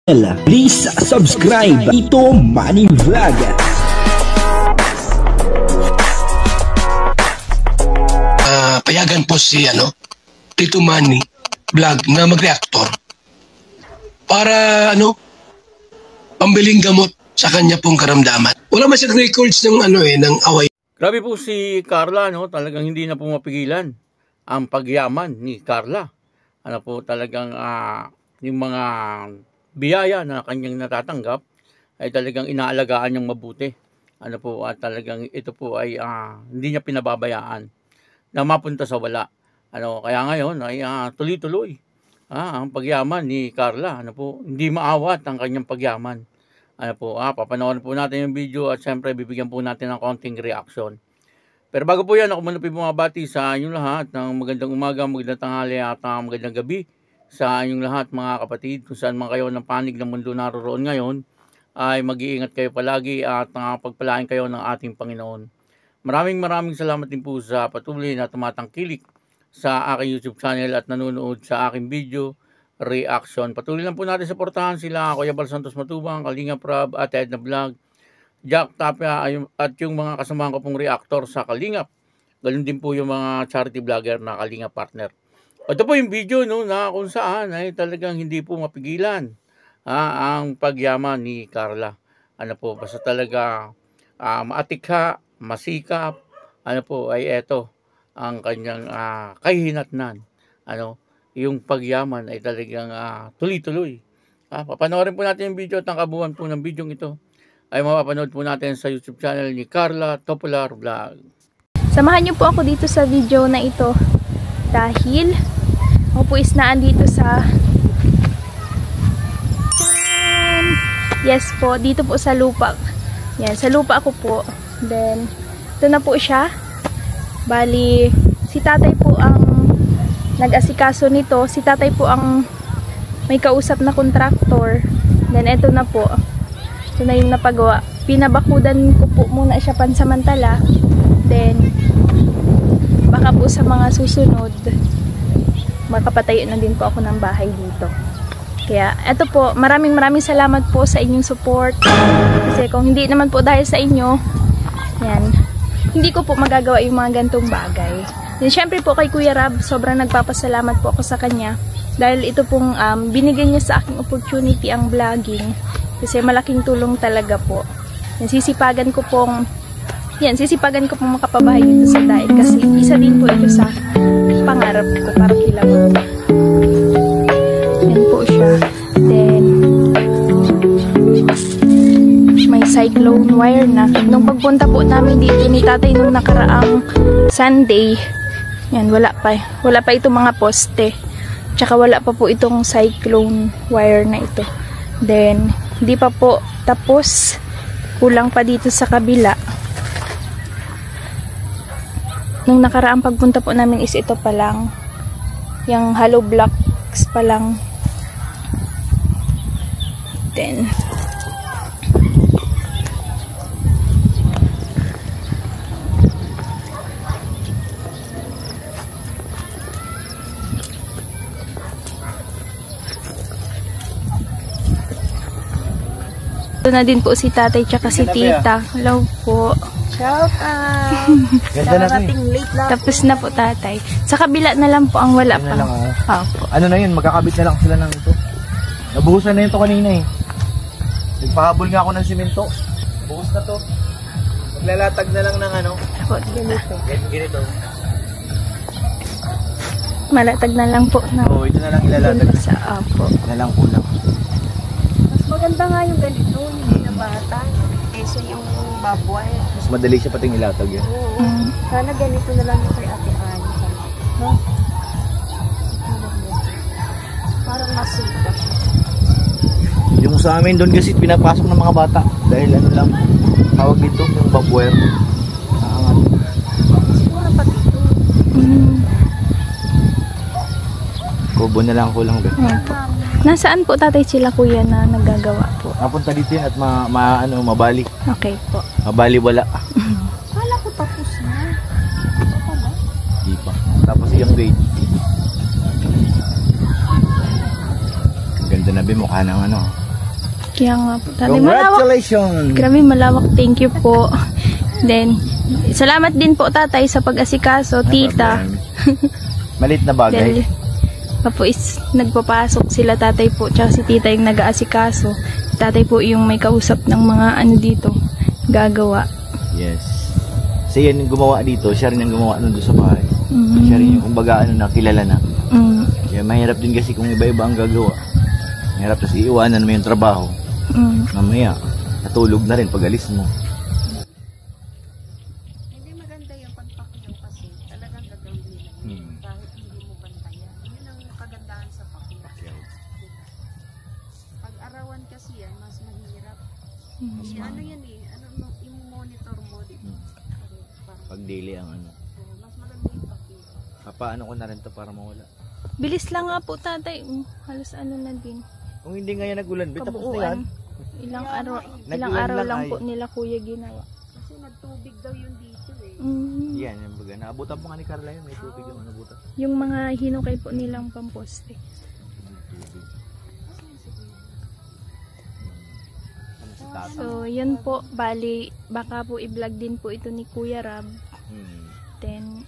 Please subscribe Tito Manny Vlog. Payagan po si Tito Manny Vlog na mag-reactor para pambiling gamot sa kanya pong karamdaman. Wala man siyang records ng ng away. Grabe po si Carla, talagang hindi na po mapigilan ang pagyaman ni Carla. Talagang yung mga biyaya na kanyang natatanggap ay talagang inaalagaan niyang mabuti. At talagang ito po ay hindi niya pinababayaan na mapunta sa wala. Kaya ngayon ay tuloy-tuloy ang pagyaman ni Carla. Hindi maawat ang kanyang pagyaman. Papanoorin po natin yung video at siyempre bibigyan po natin ng konting reaction. Pero bago po yan, ako muna po bumabati sa inyong lahat ng magandang umaga, magandang tanghali at magandang gabi sa inyong lahat mga kapatid. Kung saan man kayo ng panig ng mundo naroon ngayon, ay mag-iingat kayo palagi at pagpalain kayo ng ating Panginoon. Maraming salamat din po sa patuloy na tumatangkilik sa aking YouTube channel at nanonood sa aking video reaction. Patuloy lang po natin suportahan sila, Kuya Bal Santos Matubang, Kalinga Prab, at Edna Vlog, Jack Tapia, at yung mga kasamahan ko pong reactor sa Kalingap. Ganun din po yung mga charity vlogger na Kalinga partner. Ito po yung video na kung saan ay talagang hindi po mapigilan ang pagyaman ni Carla. Basta talaga maatikha, masikap, ay eto ang kanyang kahihinatnan. Yung pagyaman ay talagang tuloy-tuloy. Papanoorin po natin yung video at ang kabuuan po ng video ito ay mapapanood po natin sa YouTube channel ni Carla Topolar Vlog. Samahan niyo po ako dito sa video na ito dahil ako po is naandito sa yes po, dito po sa lupa. Yan, sa lupa ako po. Then, ito na po siya. Bali, si tatay po ang nag-asikaso nito. Si tatay po ang may kausap na kontraktor. Then, ito na po. Ito na yung napagawa. Pinabakudan ko po muna siya pansamantala. Then, baka po sa mga susunod, makapatayo na din po ako ng bahay dito. Kaya, eto po, maraming salamat po sa inyong support. Kasi kung hindi naman po dahil sa inyo, yan, hindi ko po magagawa yung mga gantong bagay. Then, syempre po kay Kuya Rab, sobrang nagpapasalamat po ako sa kanya. Dahil ito pong binigyan niya sa aking opportunity ang vlogging. Kasi malaking tulong talaga po. Yan, sisipagan ko pong makapabahay dito sa daig. Kasi isa din po ito sa pangarap ko para kila mama. Yan po siya. Then, may cyclone wire na. Nung pagpunta po namin dito ni tatay nung nakaraang Sunday, yan, wala pa itong mga poste. Tsaka wala pa po itong cyclone wire na ito. Then, hindi pa po tapos. Kulang pa dito sa kabila. Nung nakaraang pagpunta po namin is ito pa lang. Yung hollow blocks pa lang. Then, ito na din po si tatay tsaka si tita. Hello po. Shout out! Ganda na late lang. Tapos na po tatay. Sa kabila na lang po ang wala pa. Opo. Ano na yun, magkakabit na lang sila ng ito. Nabuhusan na yun to kanina eh. Nagpahabol nga ako ng simento. Buhos na to. Maglalatag na lang ng ganito. Malatag na lang po. Oo, ito na lang ilalatag. Sa apo. Ito na lang kulang. Mas maganda nga yung ganito, hindi na bata. Kaysa yung baboy. Mas madali siya pating ilatag yun. Oo. Sana ganito na lang yung kay Ate Anne. No? Parang masita. Yung sa amin doon kasi pinapasok ng mga bata. Dahil lang, tawag dito, yung barbwire. Siguro pa dito. Kubo na lang kulang doon. Nasaan po tatay sila kuya na nagagawa po? Napunta dito yun at mabali. Okay po. Mabali wala. Kala ko tapos na. Di pa. Tapos yung gate. Ganda na be, mukha ng Kaya nga po, tatay, malawak. Congratulations! Grabe, malawak. Thank you po. Then, salamat din po, tatay, sa pag-asikaso, tita. Malit na bagay. Dahil, po is nagpapasok sila, tatay po, tsaka si tita yung nag-aasikaso. Tatay po yung may kausap ng mga ano dito, gagawa. Yes. Kasi yan yung gumawa dito, siya rin yung gumawa nun doon sa bahay. Siya rin yung kumbaga ano na, kilala na. Kaya mahirap din kasi kung iba-iba ang gagawa. Mahirap, tapos iiwanan mo yung trabaho. Mamaya, natulog na rin pag alis mo. Hindi maganda yung pagpakyaw kasi talagang gagawin nila yun. Kahit hindi mo bantayan. Yun ang kagandahan sa pakyaw. Pag arawan kasi yan, mas mahirap. Kasi ano yan eh, i-monitor mo dito. Pag daily ang ano. Mas maganda yung pakyaw. Papaano ko na rin to para mawala. Bilis lang nga po, tatay. Halos ano na din. Kung hindi nga yan nagulan, tapos na yan. Ilang araw Nagulan lang lang po nila kuya ginawa. Kasi nagtubig daw yun dito eh. Yan, yung baga. Naabutan po nga ni Carla yun, may tubig yung nabutan. Yung mga hinukay po nilang pamposte. So, yun po. Bali, baka po i-vlog din po ito ni Kuya Rab. Then,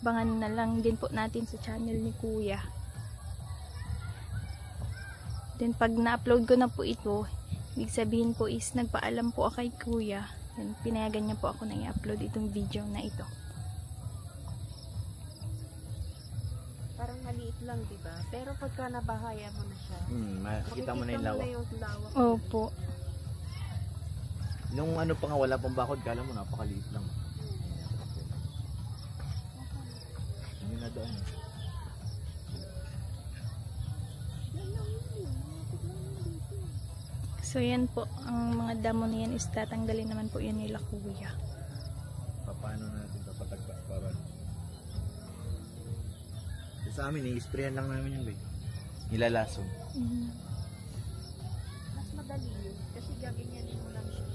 abangan na lang din po natin sa channel ni Kuya. Then, pag na-upload ko na po ito, ibig sabihin po is nagpaalam po ako kay Kuya. Then, pinayagan niya po ako na i-upload itong video na ito. Parang maliit lang, diba? Pero pagka nabahaya mo na siya, Makikita mo na yung lawak. lawak. Opo. Nung ano pa nga, wala pang bakod, kala mo napakaliit lang. Hindi na doon. So, yan po. Ang mga damo na yan is tatanggalin naman po yun nila Kuya. Paano natin papatagpas para sa amin, i-sprayan lang namin yung nilalason. Mas madali yun. Kasi gaganyanin mo lang siya.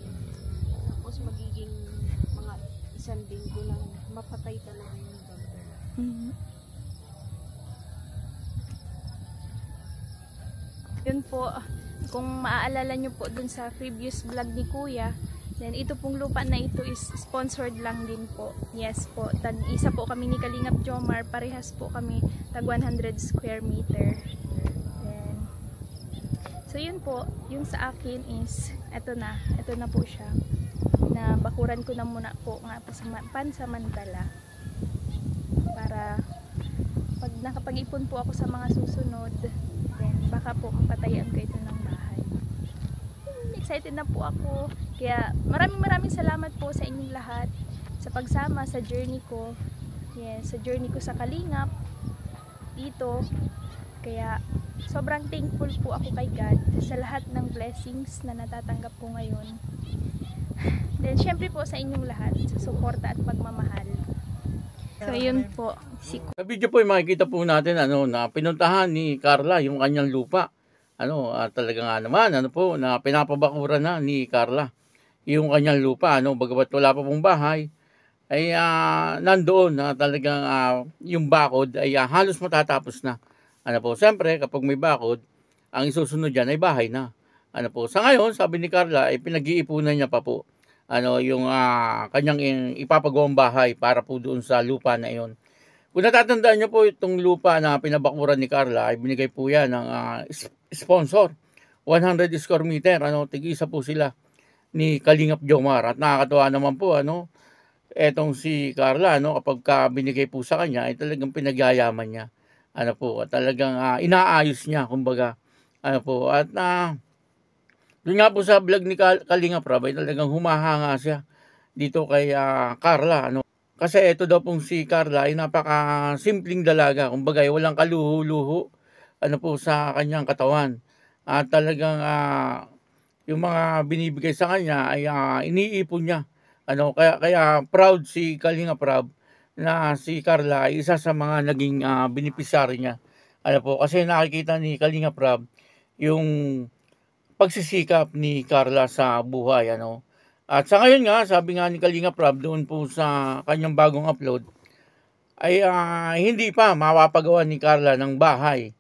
Tapos magiging mga isang linggo lang. Mapatay talaga yung ganda. Yun po. Kung maaalala nyo po dun sa previous vlog ni Kuya, then ito pong lupa na ito is sponsored lang din po. Yes po. Isa po kami ni Kalingap Jomar. Parehas po kami tag 100 square meter. Then, so yun po. Yung sa akin is ito na. Ito na po siya. Na bakuran ko na muna po nga pansamantala. Para pag nakapag-ipon po ako sa mga susunod, then baka po mapatayan ko ito ng bahay. Excited na po ako. Kaya maraming salamat po sa inyong lahat sa pagsama sa journey ko. Yes, sa journey ko sa Kalingap dito. Kaya sobrang thankful po ako kay God sa lahat ng blessings na natatanggap ko ngayon. Then syempre po sa inyong lahat sa suporta at pagmamahal. So yun po. Sa video po makikita po natin na pinuntahan ni Carla yung kanyang lupa. Talaga nga naman na pinapabakuran na ni Carla yung kanyang lupa. Bagamat wala pa pong bahay ay nandoon na talagang yung bakod ay halos matatapos na. Siyempre kapag may bakod, ang isusunod dyan ay bahay na. Sa ngayon, sabi ni Carla ay pinag-iipunan niya pa po yung kanyang ipapagawang bahay para po doon sa lupa na iyon. Kung natatandaan niyo po itong lupa na pinabakuran ni Carla ay binigay po yan ng sponsor. 100 square meter, tig-isa po sila ni Kalingap Jomar. At nakakatuwa naman po, etong si Carla, kapag binigay po sa kanya ay talagang pinagyayaman niya. Talagang inaayos niya, kumbaga. At doon nga po sa vlog ni Kalingap Rab ay talagang humahanga siya dito kay Carla. Kasi ito daw pong si Carla ay napaka-simpleng dalaga. Kumbaga walang kaluho-luho sa kanyang katawan. At talagang yung mga binibigay sa kanya ay iniipon niya. Kaya proud si Kalingap Rab na si Carla ay isa sa mga naging beneficiary niya. Kasi nakikita ni Kalingap Rab yung pagsisikap ni Carla sa buhay. At sa ngayon nga, sabi nga ni Kalingap Rab doon po sa kanyang bagong upload, ay hindi pa mapapagawa ni Carla ng bahay.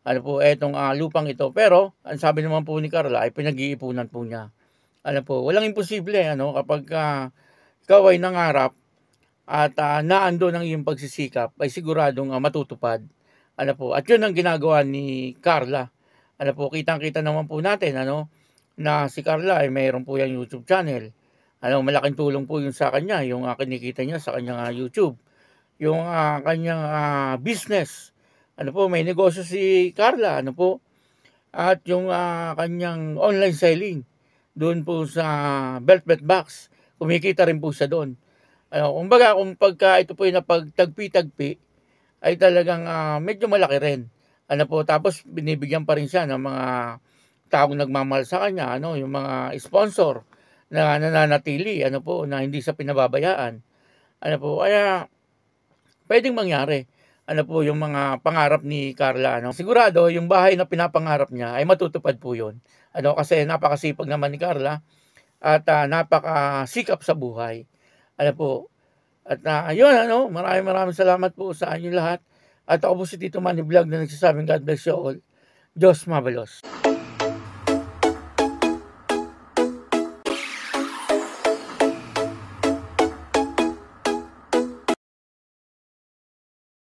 ano po, etong lupang ito. Pero, ang sabi naman po ni Carla ay pinag-iipunan po niya. Ano po, walang imposible ano, kapag ikaw ay nangarap at naando ng iyong pagsisikap, ay siguradong matutupad. Ano po, at yun ang ginagawa ni Carla. Ano po, kitang-kita naman po natin ano, na si Carla ay mayroon po yung YouTube channel. Ano, malaking tulong po yun sa kanya, yung kinikita niya sa kanyang YouTube. Yung kanyang business. Ano po, may negosyo si Carla, ano po. At yung kanyang online selling, doon po sa belt box, kumikita rin po siya doon. Ano, kumbaga, kung pagka ito po yung napagtagpi-tagpi, ay talagang medyo malaki rin. Ano po, tapos binibigyan pa rin siya ng mga taong nagmamahal sa kanya, ano, yung mga sponsor na nananatili, ano po, na hindi sa pinababayaan. Ano po, kaya pwedeng mangyari. Ano po, yung mga pangarap ni Carla, ano. Sigurado, yung bahay na pinapangarap niya ay matutupad po yun. Ano, kasi napakasipag naman ni Carla at napakasikap sa buhay. Ano po, at yun, ano, maraming salamat po sa inyo lahat. At ako po si Tito Manny Vlog na nagsasabing God bless you all. Diyos mabalos.